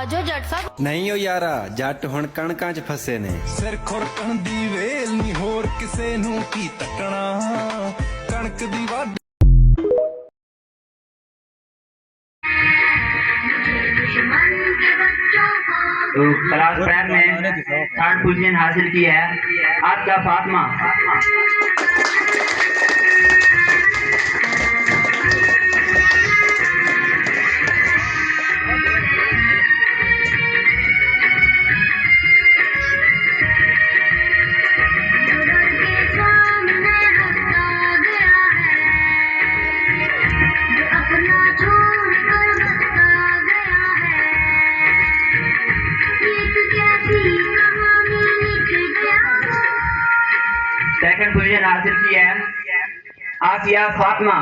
ਆਜੋ ਜੱਟ ਸਾਹਿਬ। ਨਹੀਂ ਓ ਯਾਰਾ, ਜੱਟ ਹੁਣ ਕਣਕਾਂ 'ਚ ਫਸੇ ਨੇ। ਸਿਰ ਖੁਰਕਣ ਦੀ ਵੇਲ ਨਹੀਂ, ਹੋਰ ਕਿਸੇ ਨੂੰ ਕੀ ਤੱਕਣਾ, ਕਣਕ ਦੀ ਵਾਢੀ। तो क्लास 5 में 3rd पोजीशन हासिल की है आपका फातिमा। सेकंड पोजीशन हासिल की है आसिया फातिमा।